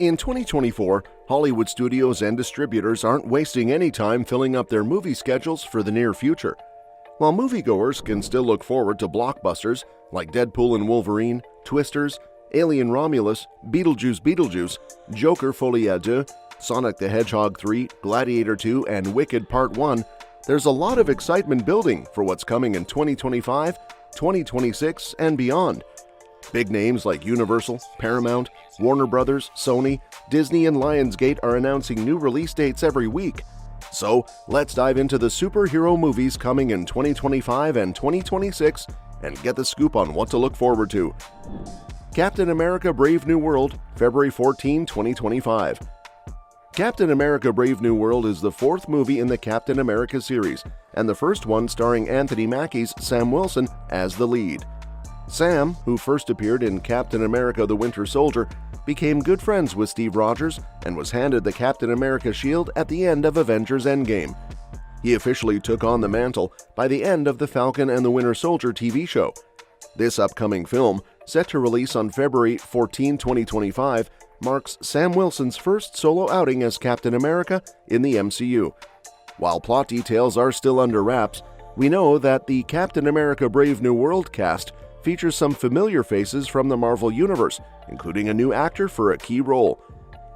In 2024, Hollywood studios and distributors aren't wasting any time filling up their movie schedules for the near future. While moviegoers can still look forward to blockbusters like Deadpool and Wolverine, Twisters, Alien Romulus, Beetlejuice, Joker Folie à Deux, Sonic the Hedgehog 3, Gladiator 2, and Wicked Part 1, there's a lot of excitement building for what's coming in 2025, 2026, and beyond. Big names like Universal, Paramount, Warner Brothers, Sony, Disney, and Lionsgate are announcing new release dates every week. So, let's dive into the superhero movies coming in 2025 and 2026 and get the scoop on what to look forward to. Captain America Brave New World, February 14, 2025. Captain America Brave New World is the fourth movie in the Captain America series, and the first one starring Anthony Mackie's Sam Wilson as the lead. Sam, who first appeared in Captain America the Winter Soldier, became good friends with Steve Rogers and was handed the Captain America shield at the end of Avengers Endgame. He officially took on the mantle by the end of the Falcon and the Winter Soldier TV show. This upcoming film, set to release on February 14, 2025, marks Sam Wilson's first solo outing as Captain America in the MCU. While plot details are still under wraps, we know that the Captain America Brave New World cast features some familiar faces from the Marvel Universe, including a new actor for a key role.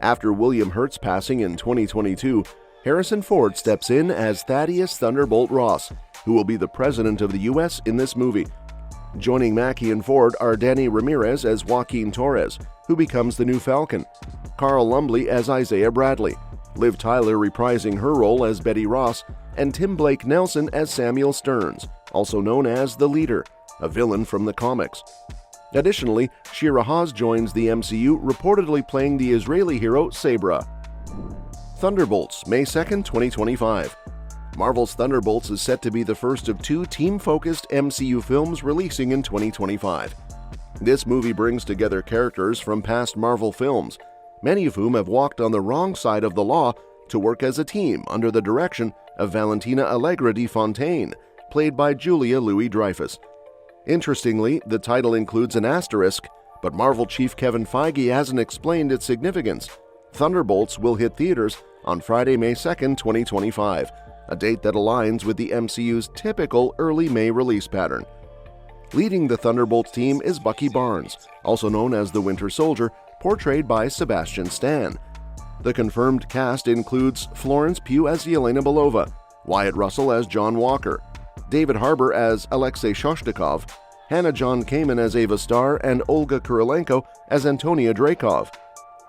After William Hurt's passing in 2022, Harrison Ford steps in as Thaddeus Thunderbolt Ross, who will be the president of the U.S. in this movie. Joining Mackie and Ford are Danny Ramirez as Joaquin Torres, who becomes the new Falcon, Carl Lumbly as Isaiah Bradley, Liv Tyler reprising her role as Betty Ross, and Tim Blake Nelson as Samuel Stearns, also known as the Leader, a villain from the comics. Additionally, Shira Haas joins the MCU, reportedly playing the Israeli hero Sabra. Thunderbolts, May 2, 2025. Marvel's Thunderbolts is set to be the first of two team-focused MCU films releasing in 2025. This movie brings together characters from past Marvel films, many of whom have walked on the wrong side of the law to work as a team under the direction of Valentina Allegra de Fontaine, played by Julia Louis-Dreyfus. Interestingly, the title includes an asterisk, but Marvel chief Kevin Feige hasn't explained its significance. Thunderbolts will hit theaters on Friday, May 2, 2025, a date that aligns with the MCU's typical early May release pattern. Leading the Thunderbolts team is Bucky Barnes, also known as the Winter Soldier, portrayed by Sebastian Stan. The confirmed cast includes Florence Pugh as Yelena Belova, Wyatt Russell as John Walker, David Harbour as Alexei Shoshtakov, Hannah John Kamen as Ava Starr, and Olga Kurylenko as Antonia Dreykov.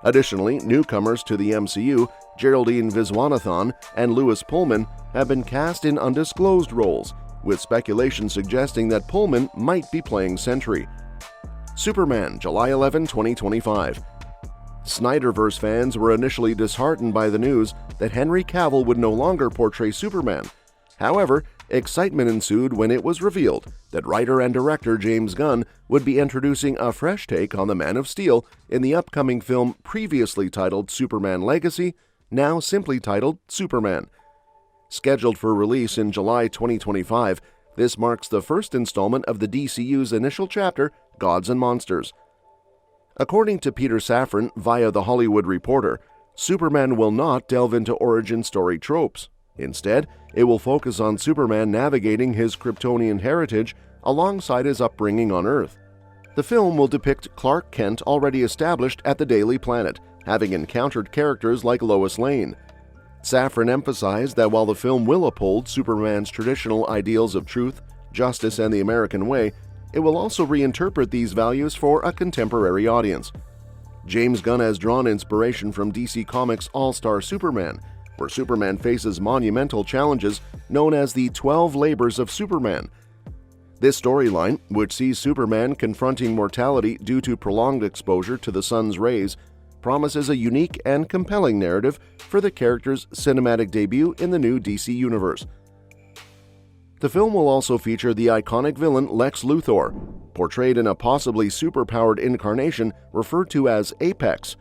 Additionally, newcomers to the MCU, Geraldine Viswanathan and Lewis Pullman, have been cast in undisclosed roles, with speculation suggesting that Pullman might be playing Sentry. Superman, July 11, 2025. Snyderverse fans were initially disheartened by the news that Henry Cavill would no longer portray Superman. However, excitement ensued when it was revealed that writer and director James Gunn would be introducing a fresh take on the Man of Steel in the upcoming film previously titled Superman Legacy, now simply titled Superman. Scheduled for release in July 2025, this marks the first installment of the DCU's initial chapter, Gods and Monsters. According to Peter Safran via The Hollywood Reporter, Superman will not delve into origin story tropes. Instead, it will focus on Superman navigating his Kryptonian heritage alongside his upbringing on Earth. The film will depict Clark Kent already established at the Daily Planet, having encountered characters like Lois Lane. Safran emphasized that while the film will uphold Superman's traditional ideals of truth, justice, and the American way, it will also reinterpret these values for a contemporary audience. James Gunn has drawn inspiration from DC Comics' All-Star Superman, where Superman faces monumental challenges known as the 12 Labors of Superman. This storyline, which sees Superman confronting mortality due to prolonged exposure to the sun's rays, promises a unique and compelling narrative for the character's cinematic debut in the new DC Universe. The film will also feature the iconic villain Lex Luthor, portrayed in a possibly superpowered incarnation referred to as Apex.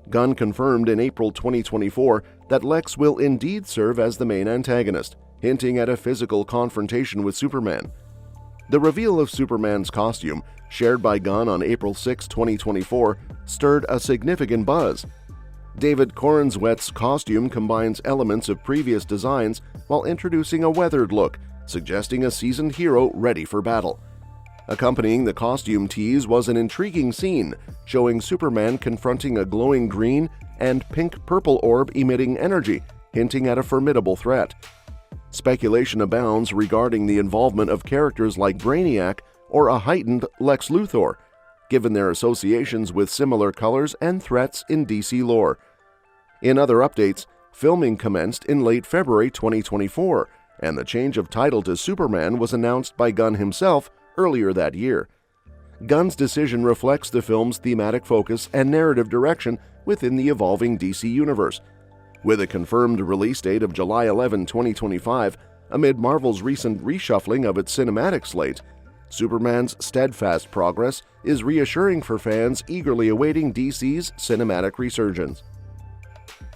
Gunn confirmed in April 2024 that Lex will indeed serve as the main antagonist, hinting at a physical confrontation with Superman. The reveal of Superman's costume, shared by Gunn on April 6, 2024, stirred a significant buzz, David Corenswet's costume combines elements of previous designs while introducing a weathered look, suggesting a seasoned hero ready for battle. Accompanying the costume tease was an intriguing scene showing Superman confronting a glowing green and pink-purple orb emitting energy, hinting at a formidable threat. Speculation abounds regarding the involvement of characters like Brainiac or a heightened Lex Luthor, given their associations with similar colors and threats in DC lore. In other updates, filming commenced in late February 2024, and the change of title to Superman was announced by Gunn himself earlier that year. Gunn's decision reflects the film's thematic focus and narrative direction within the evolving DC universe. With a confirmed release date of July 11, 2025, amid Marvel's recent reshuffling of its cinematic slate, Superman's steadfast progress is reassuring for fans eagerly awaiting DC's cinematic resurgence.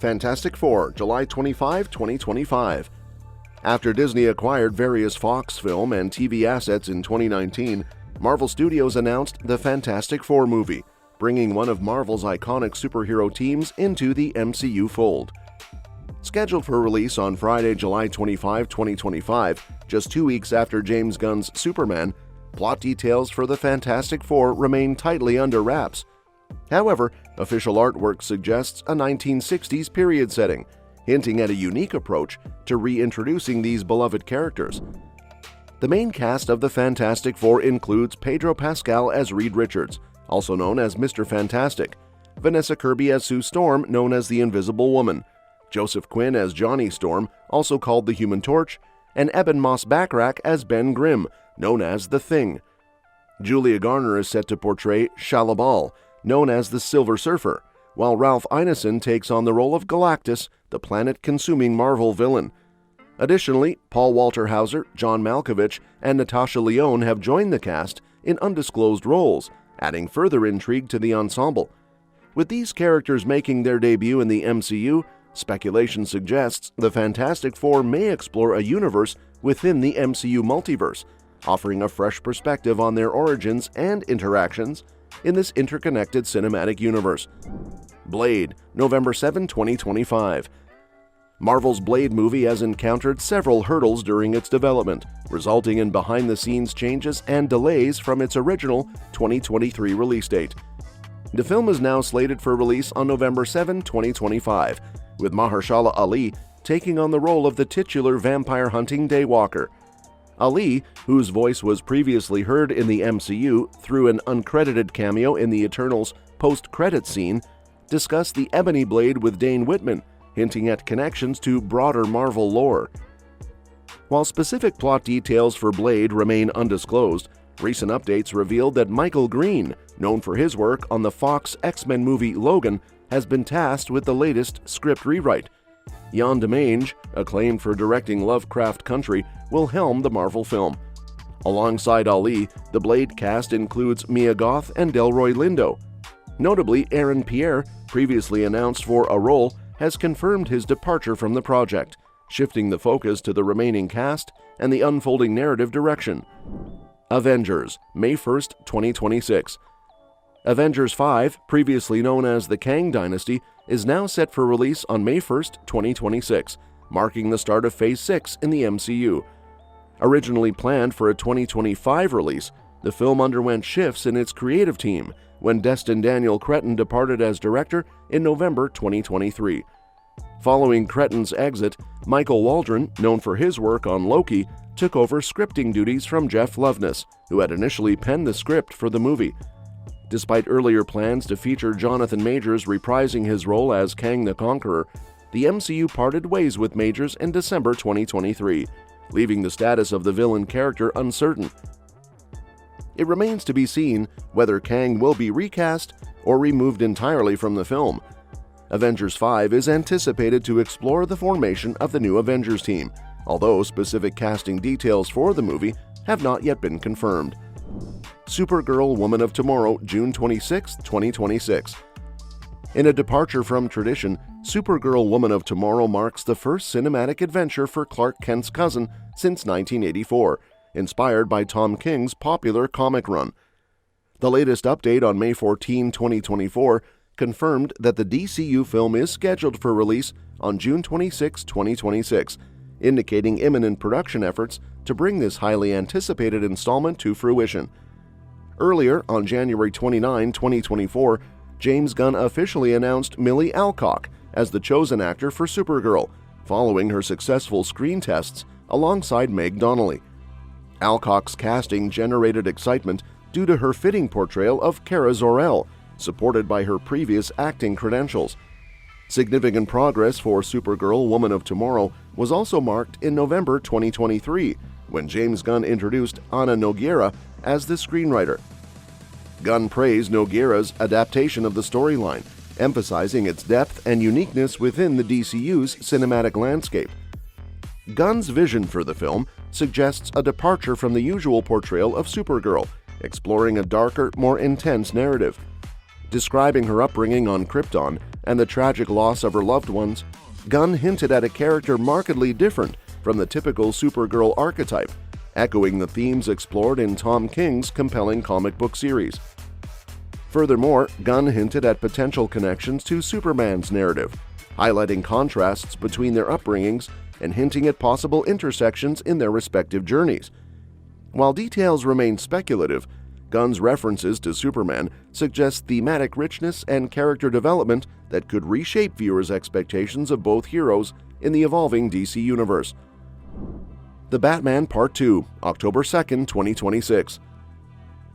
Fantastic Four, July 25, 2025. After Disney acquired various Fox film and TV assets in 2019, Marvel Studios announced the Fantastic Four movie, bringing one of Marvel's iconic superhero teams into the MCU fold. Scheduled for release on Friday, July 25, 2025, just 2 weeks after James Gunn's Superman, plot details for the Fantastic Four remain tightly under wraps. However, official artwork suggests a 1960s period setting, hinting at a unique approach to reintroducing these beloved characters. The main cast of the Fantastic Four includes Pedro Pascal as Reed Richards, also known as Mr. Fantastic, Vanessa Kirby as Sue Storm, known as the Invisible Woman, Joseph Quinn as Johnny Storm, also called the Human Torch, and Eben Moss-Backrack as Ben Grimm, known as the Thing. Julia Garner is set to portray Shalla-Bal, known as the Silver Surfer, while Ralph Ineson takes on the role of Galactus, the planet-consuming Marvel villain. Additionally, Paul Walter Hauser, John Malkovich, and Natasha Lyonne have joined the cast in undisclosed roles, adding further intrigue to the ensemble. With these characters making their debut in the MCU, speculation suggests the Fantastic Four may explore a universe within the MCU multiverse, offering a fresh perspective on their origins and interactions in this interconnected cinematic universe. Blade, November 7, 2025. Marvel's Blade movie has encountered several hurdles during its development, resulting in behind-the-scenes changes and delays from its original 2023 release date. The film is now slated for release on November 7, 2025, with Mahershala Ali taking on the role of the titular vampire-hunting Daywalker. Ali, whose voice was previously heard in the MCU through an uncredited cameo in the Eternals post-credits scene, discussed the Ebony Blade with Dane Whitman, hinting at connections to broader Marvel lore. While specific plot details for Blade remain undisclosed, recent updates revealed that Michael Green, known for his work on the Fox X-Men movie Logan, has been tasked with the latest script rewrite. Jan DeMatteis, acclaimed for directing Lovecraft Country, will helm the Marvel film. Alongside Ali, the Blade cast includes Mia Goth and Delroy Lindo. Notably, Aaron Pierre, previously announced for a role, has confirmed his departure from the project, shifting the focus to the remaining cast and the unfolding narrative direction. Avengers, May 1, 2026. Avengers 5, previously known as the Kang Dynasty, is now set for release on May 1, 2026, marking the start of Phase 6 in the MCU. Originally planned for a 2025 release, the film underwent shifts in its creative team when Destin Daniel Cretton departed as director in November 2023. Following Cretton's exit, Michael Waldron, known for his work on Loki, took over scripting duties from Jeff Loveness, who had initially penned the script for the movie. Despite earlier plans to feature Jonathan Majors reprising his role as Kang the Conqueror, the MCU parted ways with Majors in December 2023, leaving the status of the villain character uncertain. It remains to be seen whether Kang will be recast or removed entirely from the film. Avengers 5 is anticipated to explore the formation of the new Avengers team, although specific casting details for the movie have not yet been confirmed. Supergirl Woman of Tomorrow, June 26, 2026. In a departure from tradition, Supergirl Woman of Tomorrow marks the first cinematic adventure for Clark Kent's cousin since 1984, inspired by Tom King's popular comic run. The latest update on May 14, 2024, confirmed that the DCU film is scheduled for release on June 26, 2026, indicating imminent production efforts to bring this highly anticipated installment to fruition. Earlier, on January 29, 2024, James Gunn officially announced Millie Alcock as the chosen actor for Supergirl, following her successful screen tests alongside Meg Donnelly. Alcock's casting generated excitement due to her fitting portrayal of Kara Zor-El, supported by her previous acting credentials. Significant progress for Supergirl Woman of Tomorrow was also marked in November 2023, when James Gunn introduced Ana Nogueira as the screenwriter. Gunn praised Nogueira's adaptation of the storyline, emphasizing its depth and uniqueness within the DCU's cinematic landscape. Gunn's vision for the film suggests a departure from the usual portrayal of Supergirl, exploring a darker, more intense narrative. Describing her upbringing on Krypton and the tragic loss of her loved ones, Gunn hinted at a character markedly different from the typical Supergirl archetype, echoing the themes explored in Tom King's compelling comic book series. Furthermore, Gunn hinted at potential connections to Superman's narrative, highlighting contrasts between their upbringings and hinting at possible intersections in their respective journeys. While details remain speculative, Gunn's references to Superman suggest thematic richness and character development that could reshape viewers' expectations of both heroes in the evolving DC universe. The Batman Part 2, October 2, 2026.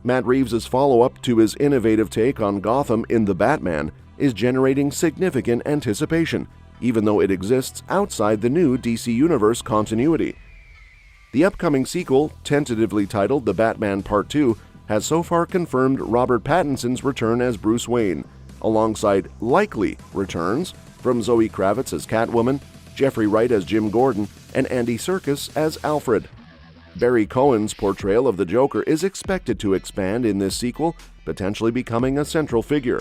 Matt Reeves' follow-up to his innovative take on Gotham in The Batman is generating significant anticipation, even though it exists outside the new DC Universe continuity. The upcoming sequel, tentatively titled The Batman Part 2, has so far confirmed Robert Pattinson's return as Bruce Wayne, alongside likely returns from Zoe Kravitz as Catwoman, Jeffrey Wright as Jim Gordon, and Andy Serkis as Alfred. Barry Cohen's portrayal of the Joker is expected to expand in this sequel, potentially becoming a central figure.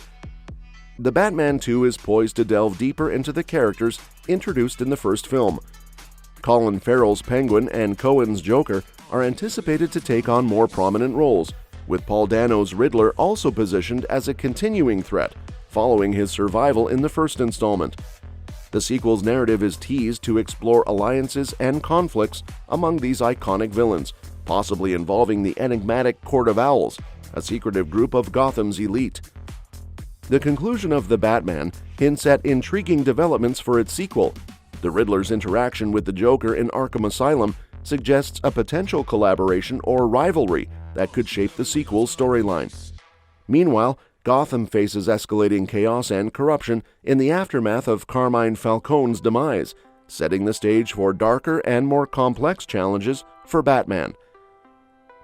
The Batman 2 is poised to delve deeper into the characters introduced in the first film. Colin Farrell's Penguin and Cohen's Joker are anticipated to take on more prominent roles, with Paul Dano's Riddler also positioned as a continuing threat following his survival in the first installment. The sequel's narrative is teased to explore alliances and conflicts among these iconic villains, possibly involving the enigmatic Court of Owls, a secretive group of Gotham's elite. The conclusion of The Batman hints at intriguing developments for its sequel. The Riddler's interaction with the Joker in Arkham Asylum suggests a potential collaboration or rivalry that could shape the sequel's storyline. Meanwhile, Gotham faces escalating chaos and corruption in the aftermath of Carmine Falcone's demise, setting the stage for darker and more complex challenges for Batman.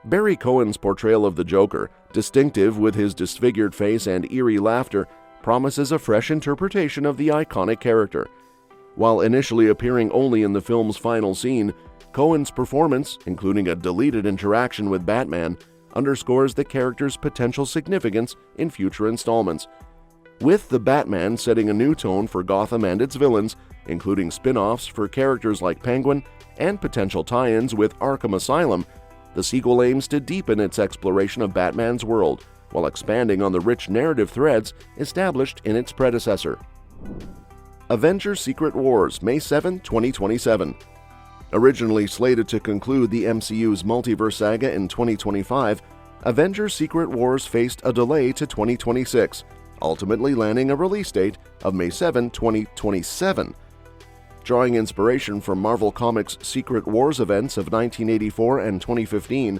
Barry Cohen's portrayal of the Joker, distinctive with his disfigured face and eerie laughter, promises a fresh interpretation of the iconic character. While initially appearing only in the film's final scene, Cohen's performance, including a deleted interaction with Batman, underscores the character's potential significance in future installments. With The Batman setting a new tone for Gotham and its villains, including spin-offs for characters like Penguin and potential tie-ins with Arkham Asylum, the sequel aims to deepen its exploration of Batman's world, while expanding on the rich narrative threads established in its predecessor. Avengers Secret Wars, May 7, 2027. Originally slated to conclude the MCU's multiverse saga in 2025, Avengers Secret Wars faced a delay to 2026, ultimately landing a release date of May 7, 2027. Drawing inspiration from Marvel Comics' Secret Wars events of 1984 and 2015,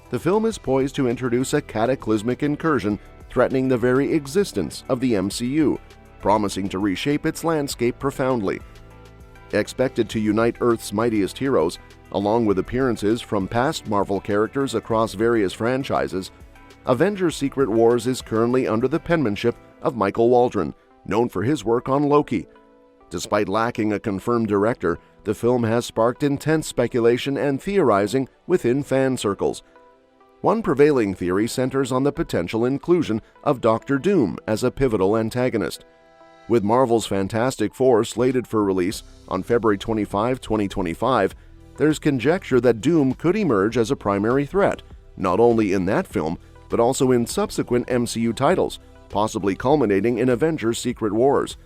the film is poised to introduce a cataclysmic incursion threatening the very existence of the MCU, promising to reshape its landscape profoundly. Expected to unite Earth's mightiest heroes, along with appearances from past Marvel characters across various franchises, Avengers Secret Wars is currently under the penmanship of Michael Waldron, known for his work on Loki. Despite lacking a confirmed director, the film has sparked intense speculation and theorizing within fan circles. One prevailing theory centers on the potential inclusion of Doctor Doom as a pivotal antagonist. With Marvel's Fantastic Four slated for release on February 25, 2025, there's conjecture that Doom could emerge as a primary threat, not only in that film, but also in subsequent MCU titles, possibly culminating in Avengers Secret Wars.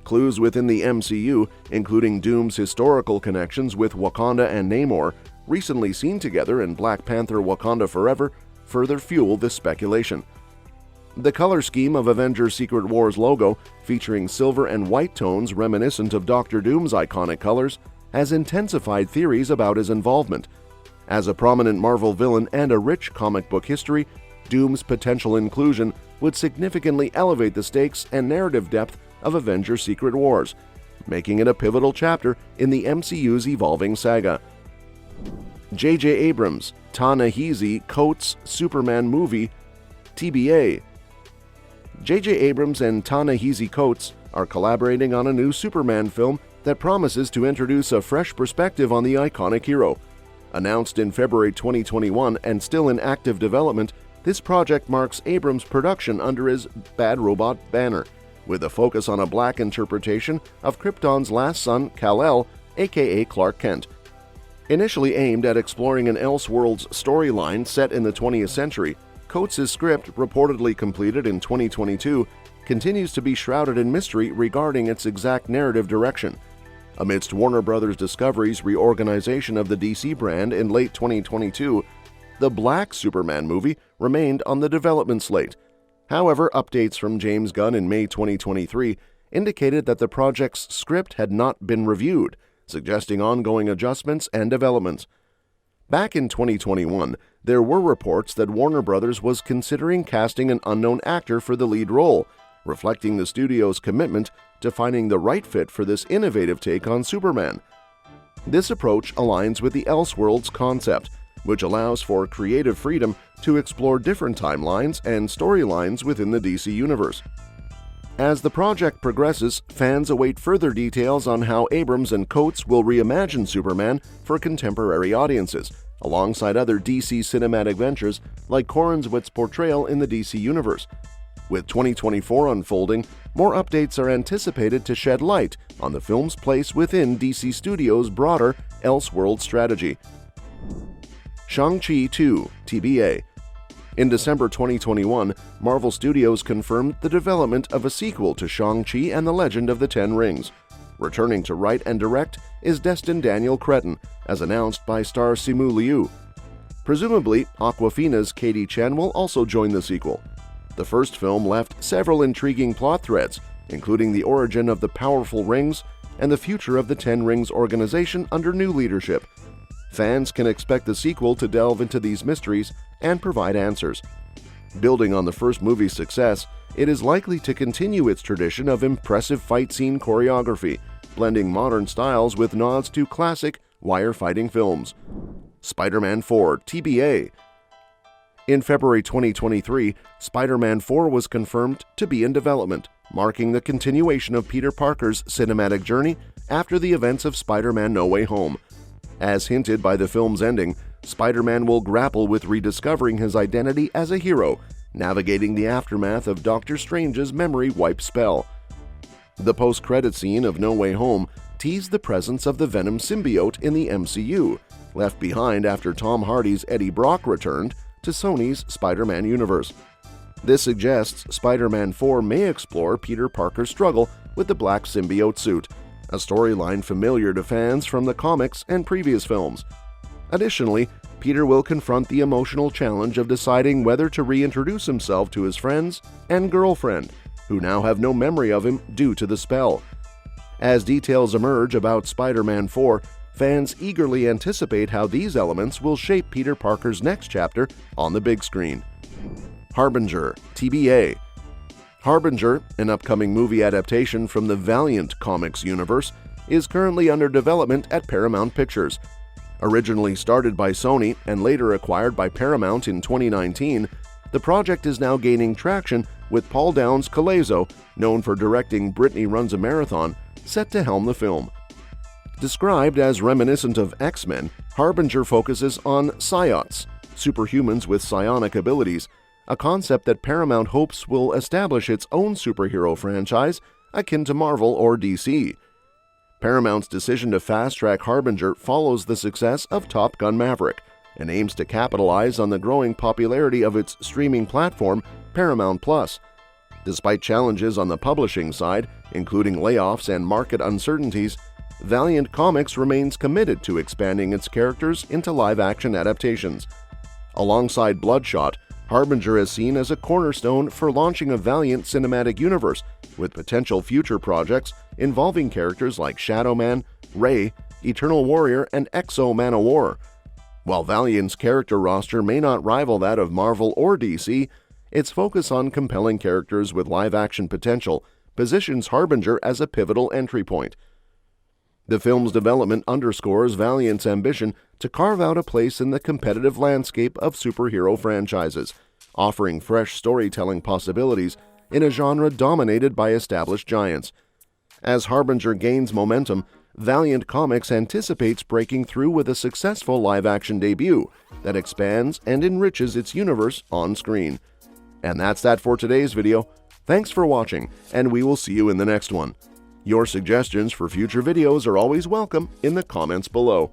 Clues within the MCU, including Doom's historical connections with Wakanda and Namor, recently seen together in Black Panther: Wakanda Forever, further fuel this speculation. The color scheme of Avengers Secret Wars logo, featuring silver and white tones reminiscent of Dr. Doom's iconic colors, has intensified theories about his involvement. As a prominent Marvel villain and a rich comic book history, Doom's potential inclusion would significantly elevate the stakes and narrative depth of Avengers Secret Wars, making it a pivotal chapter in the MCU's evolving saga. J.J. Abrams, Ta-Nehisi Coates' Superman movie, TBA. J.J. Abrams and Ta-Nehisi Coates are collaborating on a new Superman film that promises to introduce a fresh perspective on the iconic hero. Announced in February 2021 and still in active development, this project marks Abrams' production under his Bad Robot banner, with a focus on a black interpretation of Krypton's last son, Kal-El, aka Clark Kent. Initially aimed at exploring an Elseworlds storyline set in the 20th century, Coates' script, reportedly completed in 2022, continues to be shrouded in mystery regarding its exact narrative direction. Amidst Warner Bros. Discovery's reorganization of the DC brand in late 2022, the Black Superman movie remained on the development slate. However, updates from James Gunn in May 2023 indicated that the project's script had not been reviewed, suggesting ongoing adjustments and developments. Back in 2021, there were reports that Warner Bros. Was considering casting an unknown actor for the lead role, reflecting the studio's commitment to finding the right fit for this innovative take on Superman. This approach aligns with the Elseworlds concept, which allows for creative freedom to explore different timelines and storylines within the DC universe. As the project progresses, fans await further details on how Abrams and Coates will reimagine Superman for contemporary audiences, alongside other DC cinematic ventures like Corenswit's portrayal in the DC universe. With 2024 unfolding, more updates are anticipated to shed light on the film's place within DC Studios' broader Elseworlds strategy. Shang-Chi 2, TBA. In December 2021, Marvel Studios confirmed the development of a sequel to Shang-Chi and the Legend of the Ten Rings. Returning to write and direct is Destin Daniel Cretton, as announced by star Simu Liu. Presumably, Awkwafina's Katie Chen will also join the sequel. The first film left several intriguing plot threads, including the origin of the powerful rings and the future of the Ten Rings organization under new leadership. Fans can expect the sequel to delve into these mysteries and provide answers. Building on the first movie's success, it is likely to continue its tradition of impressive fight scene choreography, blending modern styles with nods to classic wire-fighting films. Spider-Man 4, TBA. In February 2023, Spider-Man 4 was confirmed to be in development, marking the continuation of Peter Parker's cinematic journey after the events of Spider-Man: No Way Home. As hinted by the film's ending, Spider-Man will grapple with rediscovering his identity as a hero, navigating the aftermath of Doctor Strange's memory wipe spell. The post-credit scene of No Way Home teased the presence of the Venom symbiote in the MCU, left behind after Tom Hardy's Eddie Brock returned to Sony's Spider-Man universe. This suggests Spider-Man 4 may explore Peter Parker's struggle with the black symbiote suit, a storyline familiar to fans from the comics and previous films. Additionally, Peter will confront the emotional challenge of deciding whether to reintroduce himself to his friends and girlfriend, who now have no memory of him due to the spell. As details emerge about Spider-Man 4, fans eagerly anticipate how these elements will shape Peter Parker's next chapter on the big screen. Harbinger, TBA. Harbinger, an upcoming movie adaptation from the Valiant comics universe, is currently under development at Paramount Pictures. Originally started by Sony and later acquired by Paramount in 2019, the project is now gaining traction with Paul Downs Calazo, known for directing Brittany Runs a Marathon, set to helm the film. Described as reminiscent of X-Men, Harbinger focuses on psiots, superhumans with psionic abilities, a concept that Paramount hopes will establish its own superhero franchise akin to Marvel or DC. Paramount's decision to fast-track Harbinger follows the success of Top Gun: Maverick and aims to capitalize on the growing popularity of its streaming platform, Paramount+. Despite challenges on the publishing side, including layoffs and market uncertainties, Valiant Comics remains committed to expanding its characters into live-action adaptations. Alongside Bloodshot, Harbinger is seen as a cornerstone for launching a Valiant cinematic universe, with potential future projects involving characters like Shadow Man, Ray, Eternal Warrior, and Exo Man-O-War. While Valiant's character roster may not rival that of Marvel or DC, its focus on compelling characters with live-action potential positions Harbinger as a pivotal entry point. The film's development underscores Valiant's ambition to carve out a place in the competitive landscape of superhero franchises, offering fresh storytelling possibilities in a genre dominated by established giants. As Harbinger gains momentum, Valiant Comics anticipates breaking through with a successful live-action debut that expands and enriches its universe on screen. And that's that for today's video. Thanks for watching, and we will see you in the next one. Your suggestions for future videos are always welcome in the comments below.